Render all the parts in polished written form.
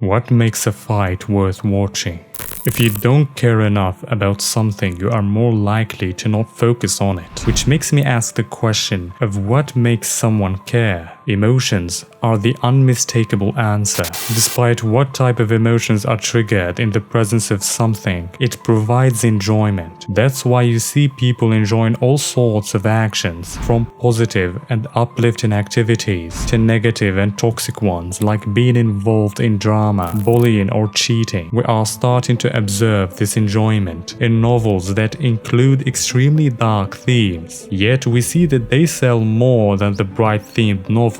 What makes a fight worth watching? If you don't care enough about something, you are more likely to not focus on it. Which makes me ask the question of what makes someone care. Emotions are the unmistakable answer. Despite what type of emotions are triggered in the presence of something, it provides enjoyment. That's why you see people enjoying all sorts of actions, from positive and uplifting activities to negative and toxic ones like being involved in drama, bullying or cheating. We are starting to observe this enjoyment in novels that include extremely dark themes, yet we see that they sell more than the bright themed novels.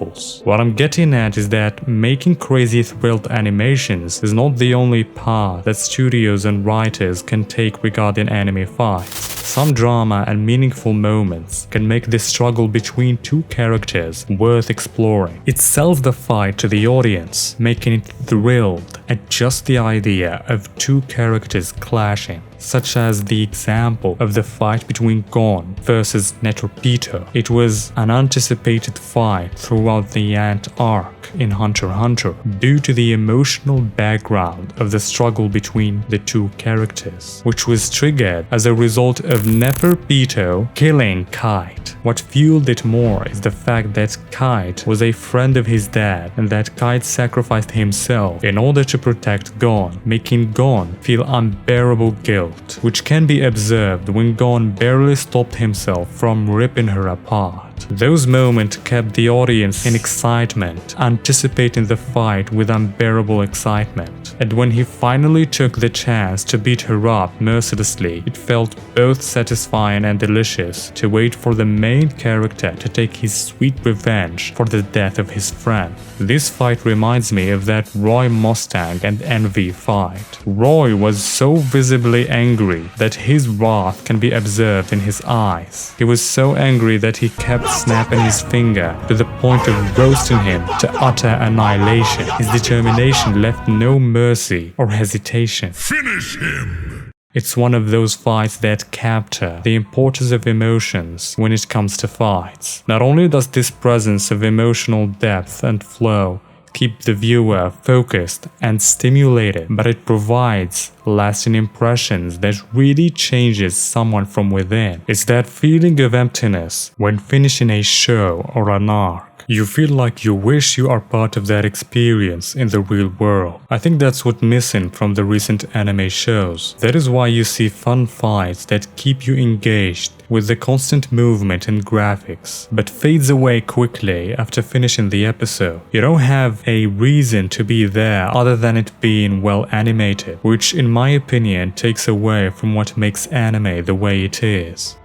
What I'm getting at is that making crazy thrilled animations is not the only path that studios and writers can take regarding anime fights. Some drama and meaningful moments can make the struggle between two characters worth exploring. It sells the fight to the audience, making it thrilled at just the idea of two characters clashing, such as the example of the fight between Gon versus Netorpito. It was an anticipated fight throughout the Ant arc in Hunter x Hunter due to the emotional background of the struggle between the two characters, which was triggered as a result of Neferpito killing Kite. What fueled it more is the fact that Kite was a friend of his dad and that Kite sacrificed himself in order to protect Gon, making Gon feel unbearable guilt, which can be observed when Gon barely stopped himself from ripping her apart. Those moments kept the audience in excitement, anticipating the fight with unbearable excitement. And when he finally took the chance to beat her up mercilessly, it felt both satisfying and delicious to wait for the main character to take his sweet revenge for the death of his friend. This fight reminds me of that Roy Mustang and Envy fight. Roy was so visibly angry that his wrath can be observed in his eyes. He was so angry that he kept snapping his finger to the point of roasting him to utter annihilation. His determination left no mercy or hesitation. Finish him! It's one of those fights that capture the importance of emotions when it comes to fights. Not only does this presence of emotional depth and flow keep the viewer focused and stimulated, but it provides lasting impressions that really changes someone from within. It's that feeling of emptiness when finishing a show or an arc. You feel like you wish you are part of that experience in the real world. I think that's what's missing from the recent anime shows. That is why you see fun fights that keep you engaged with the constant movement and graphics, but fades away quickly after finishing the episode. You don't have a reason to be there other than it being well animated, which in my opinion takes away from what makes anime the way it is.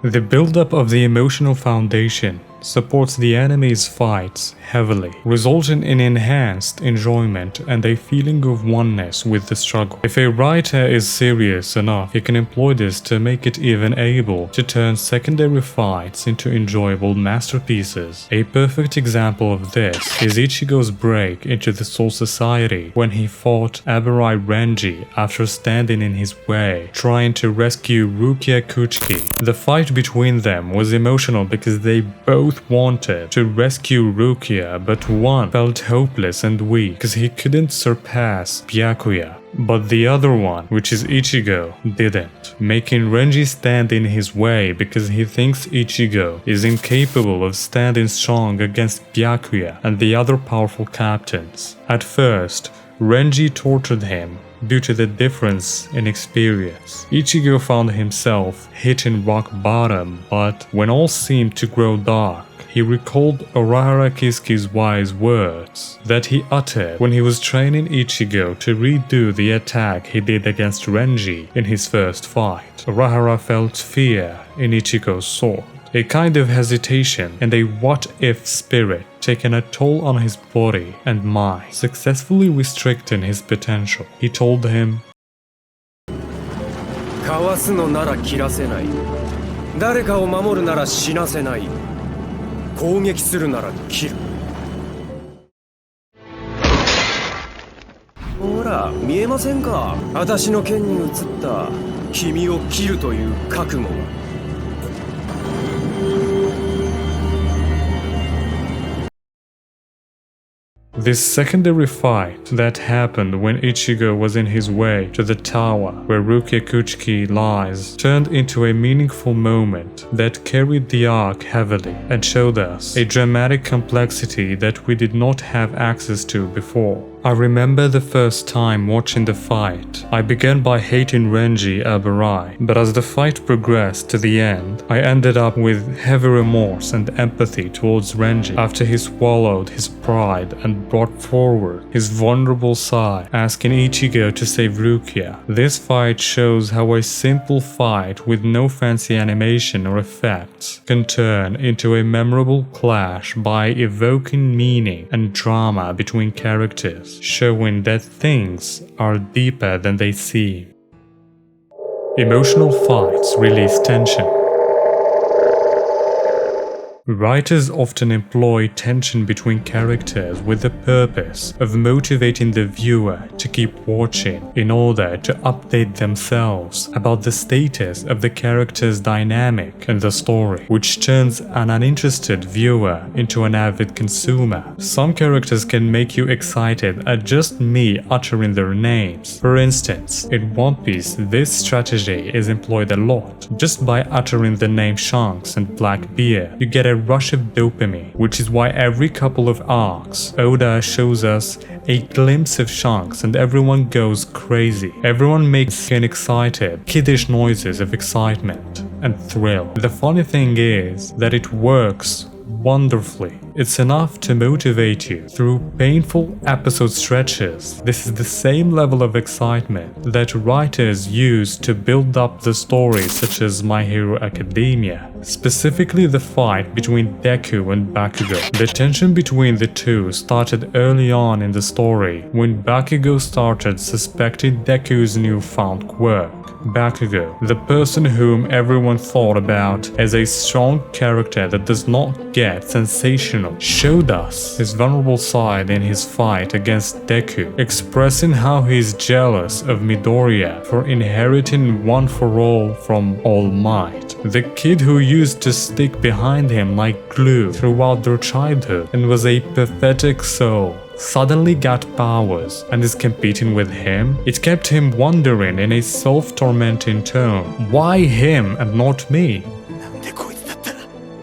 The build-up of the emotional foundation supports the anime's fights heavily, resulting in enhanced enjoyment and a feeling of oneness with the struggle. If a writer is serious enough, he can employ this to make it even able to turn secondary fights into enjoyable masterpieces. A perfect example of this is Ichigo's break into the Soul Society when he fought Abarai Renji after standing in his way, trying to rescue Rukia Kuchiki. The fight between them was emotional because they both wanted to rescue Rukia, but one felt hopeless and weak because he couldn't surpass Byakuya. But the other one, which is Ichigo, didn't, making Renji stand in his way because he thinks Ichigo is incapable of standing strong against Byakuya and the other powerful captains. At first, Renji tortured him due to the difference in experience. Ichigo found himself hitting rock bottom, but when all seemed to grow dark, he recalled Urahara Kiski's wise words that he uttered when he was training Ichigo to redo the attack he did against Renji in his first fight. Urahara felt fear in Ichigo's sword, a kind of hesitation and a what-if spirit taking a toll on his body and mind, successfully restricting his potential. He told him, かわすのなら切らせない。誰かを守るなら死なせない。攻撃するなら切る。ほら、見えませんか？私の剣に映った君を切るという覚悟が。This secondary fight that happened when Ichigo was in his way to the tower where Rukia Kuchiki lies turned into a meaningful moment that carried the arc heavily and showed us a dramatic complexity that we did not have access to before. I remember the first time watching the fight. I began by hating Renji Aburai, but as the fight progressed to the end, I ended up with heavy remorse and empathy towards Renji after he swallowed his pride and brought forward his vulnerable side, asking Ichigo to save Rukia. This fight shows how a simple fight with no fancy animation or effects can turn into a memorable clash by evoking meaning and drama between characters, showing that things are deeper than they seem. Emotional fights release tension. Writers often employ tension between characters with the purpose of motivating the viewer to keep watching in order to update themselves about the status of the character's dynamic in the story, which turns an uninterested viewer into an avid consumer. Some characters can make you excited at just me uttering their names. For instance, in One Piece, this strategy is employed a lot. Just by uttering the name Shanks and Blackbeard, you get a rush of dopamine, which is why every couple of arcs, Oda shows us a glimpse of Shanks and everyone goes crazy. Everyone makes excited, kiddish noises of excitement and thrill. The funny thing is that it works wonderfully. It's enough to motivate you through painful episode stretches. This is the same level of excitement that writers use to build up the stories such as My Hero Academia. Specifically the fight between Deku and Bakugo. The tension between the two started early on in the story when Bakugo started suspecting Deku's newfound quirk. Bakugo, the person whom everyone thought about as a strong character that does not get sensational, showed us his vulnerable side in his fight against Deku, expressing how he is jealous of Midoriya for inheriting One for All from All Might. The kid who used to stick behind him like glue throughout their childhood and was a pathetic soul suddenly got powers and is competing with him. It kept him wondering in a self-tormenting tone, why him and not me?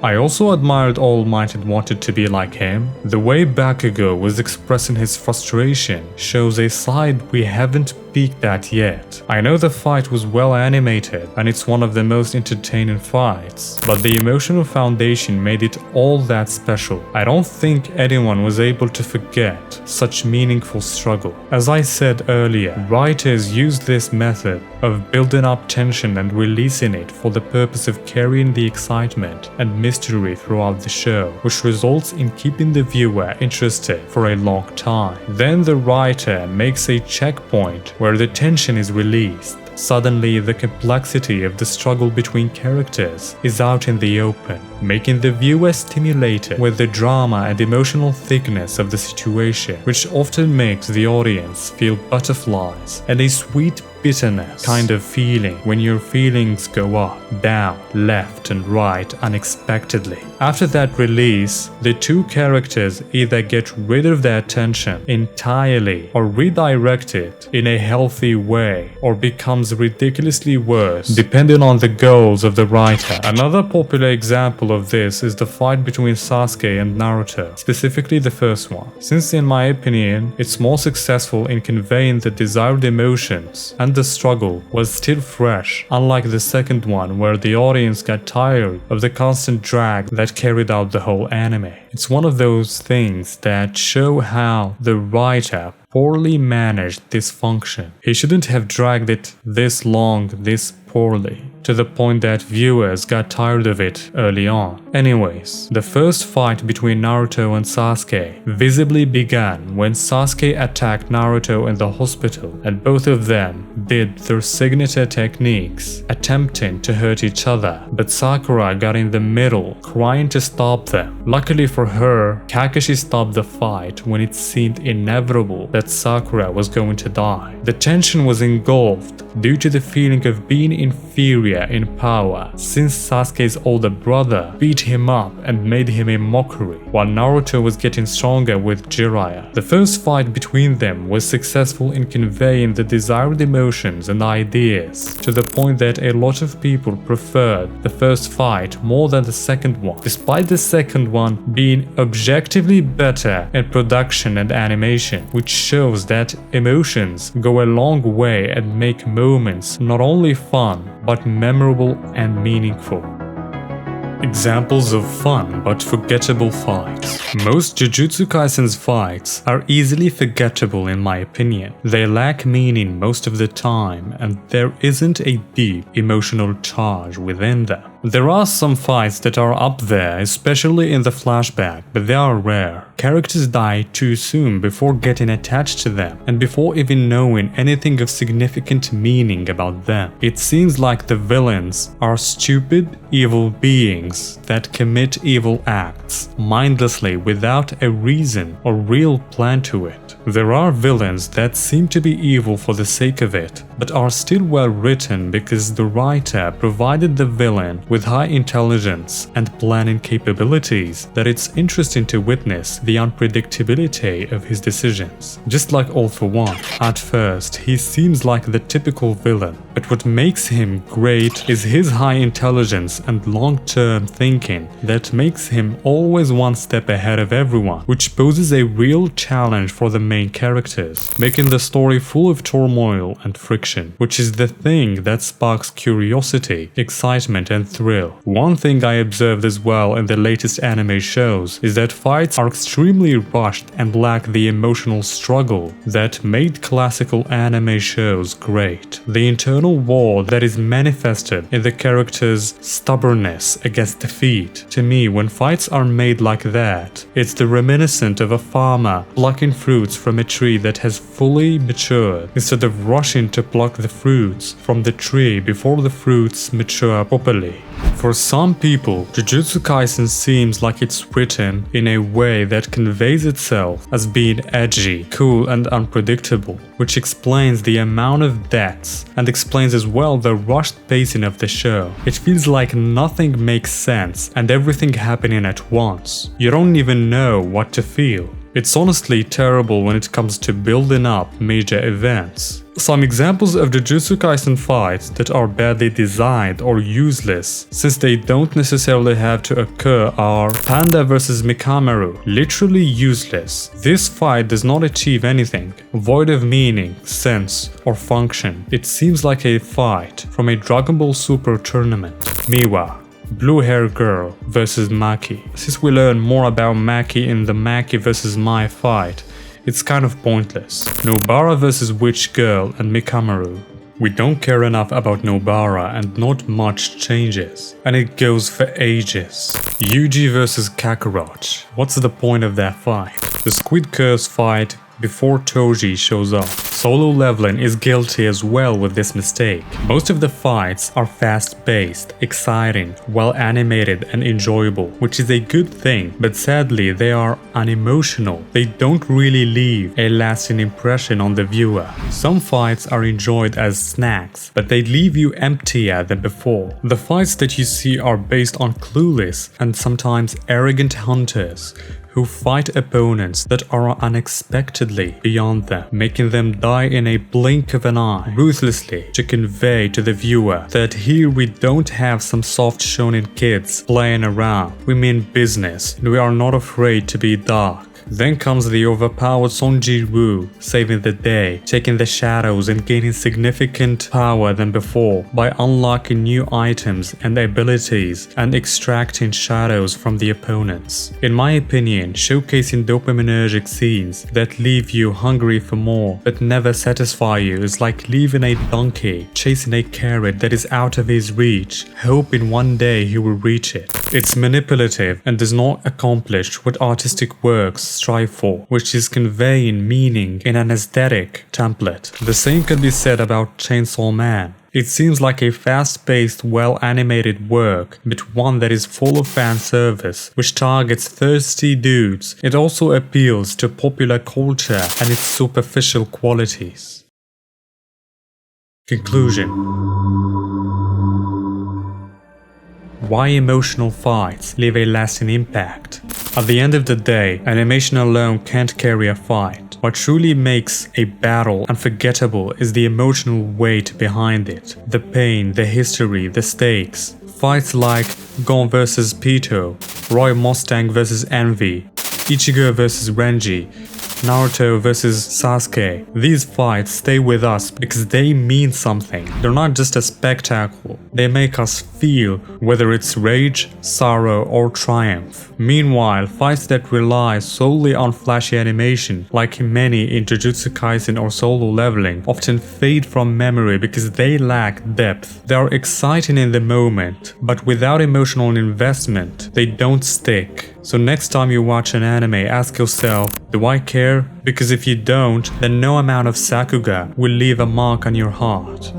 I also admired All Might and wanted to be like him. The way Bakugo was expressing his frustration shows a side we haven't peeked at yet. I know the fight was well animated and it's one of the most entertaining fights, but the emotional foundation made it all that special. I don't think anyone was able to forget such meaningful struggle. As I said earlier, writers use this method of building up tension and releasing it for the purpose of carrying the excitement and mystery throughout the show, which results in keeping the viewer interested for a long time. Then the writer makes a checkpoint where the tension is released. Suddenly, the complexity of the struggle between characters is out in the open, making the viewer stimulated with the drama and emotional thickness of the situation, which often makes the audience feel butterflies and a sweet bitterness kind of feeling when your feelings go up, down, left and right unexpectedly. After that release, the two characters either get rid of their tension entirely or redirect it in a healthy way or becomes ridiculously worse depending on the goals of the writer. Another popular example of this is the fight between Sasuke and Naruto, specifically the first one, since in my opinion it's more successful in conveying the desired emotions and the struggle was still fresh, unlike the second one where the audience got tired of the constant drag that carried out the whole anime. It's one of those things that show how the writer poorly managed this function. He shouldn't have dragged it this long, this poorly, to the point that viewers got tired of it early on. Anyways, the first fight between Naruto and Sasuke visibly began when Sasuke attacked Naruto in the hospital and both of them did their signature techniques, attempting to hurt each other, but Sakura got in the middle, crying to stop them. Luckily for her, Kakashi stopped the fight when it seemed inevitable that Sakura was going to die. The tension was engulfed due to the feeling of being inferior superior in power, since Sasuke's older brother beat him up and made him a mockery, while Naruto was getting stronger with Jiraiya. The first fight between them was successful in conveying the desired emotions and ideas, to the point that a lot of people preferred the first fight more than the second one, despite the second one being objectively better in production and animation, which shows that emotions go a long way and make moments not only fun, but memorable and meaningful. Examples of fun but forgettable fights. Most Jujutsu Kaisen's fights are easily forgettable in my opinion. They lack meaning most of the time, and there isn't a deep emotional charge within them. There are some fights that are up there, especially in the flashback, but they are rare. Characters die too soon before getting attached to them, and before even knowing anything of significant meaning about them. It seems like the villains are stupid, evil beings that commit evil acts mindlessly without a reason or real plan to it. There are villains that seem to be evil for the sake of it, but are still well written because the writer provided the villain with high intelligence and planning capabilities that it's interesting to witness the unpredictability of his decisions. Just like All For One. At first, he seems like the typical villain, but what makes him great is his high intelligence and long-term thinking that makes him always one step ahead of everyone, which poses a real challenge for the main characters, making the story full of turmoil and friction, which is the thing that sparks curiosity, excitement and thrill. One thing I observed as well in the latest anime shows is that fights are extremely rushed and lack the emotional struggle that made classical anime shows great. The internal war that is manifested in the character's stubbornness against defeat. To me, when fights are made like that, it's the reminiscent of a farmer plucking fruits from a tree that has fully matured, instead of rushing to pluck the fruits from the tree before the fruits mature properly. For some people, Jujutsu Kaisen seems like it's written in a way that conveys itself as being edgy, cool and unpredictable, which explains the amount of deaths and explains as well the rushed pacing of the show. It feels like nothing makes sense and everything happening at once. You don't even know what to feel. It's honestly terrible when it comes to building up major events. Some examples of Jujutsu Kaisen fights that are badly designed or useless, since they don't necessarily have to occur, are Panda vs Mikamaru, literally useless. This fight does not achieve anything, void of meaning, sense, or function. It seems like a fight from a Dragon Ball Super tournament. Miwa, Blue Hair Girl vs Maki. Since we learn more about Maki in the Maki vs Mai fight, it's kind of pointless. Nobara vs Witch Girl and Mikamaru. We don't care enough about Nobara and not much changes, and it goes for ages. Yuji vs Kakarot. What's the point of that fight? The Squid Curse fight before Toji shows up. Solo Leveling is guilty as well with this mistake. Most of the fights are fast-paced, exciting, well-animated and enjoyable, which is a good thing, but sadly they are unemotional. They don't really leave a lasting impression on the viewer. Some fights are enjoyed as snacks, but they leave you emptier than before. The fights that you see are based on clueless and sometimes arrogant hunters who fight opponents that are unexpectedly beyond them, making them die in a blink of an eye, ruthlessly, to convey to the viewer that here we don't have some soft shonen kids playing around. We mean business, and we are not afraid to be dark. Then comes the overpowered Sonji Woo, saving the day, taking the shadows and gaining significant power than before by unlocking new items and abilities and extracting shadows from the opponents. In my opinion, showcasing dopaminergic scenes that leave you hungry for more but never satisfy you is like leaving a donkey chasing a carrot that is out of his reach, hoping one day he will reach it. It's manipulative and does not accomplish what artistic works strive for, which is conveying meaning in an aesthetic template. The same can be said about Chainsaw Man. It seems like a fast-paced, well-animated work, but one that is full of fan service, which targets thirsty dudes. It also appeals to popular culture and its superficial qualities. Conclusion. why emotional fights leave a lasting impact. At the end of the day, animation alone can't carry a fight. What truly makes a battle unforgettable is the emotional weight behind it. The pain, the history, the stakes. Fights like Gon vs Pito, Roy Mustang vs Envy, Ichigo vs Renji, Naruto vs Sasuke. These fights stay with us because they mean something. They're not just a spectacle. They make us feel, whether it's rage, sorrow, or triumph. Meanwhile, fights that rely solely on flashy animation, like many in Jujutsu Kaisen or Solo Leveling, often fade from memory because they lack depth. They are exciting in the moment, but without emotional investment, they don't stick. So next time you watch an anime, ask yourself, do I care? Because if you don't, then no amount of Sakuga will leave a mark on your heart.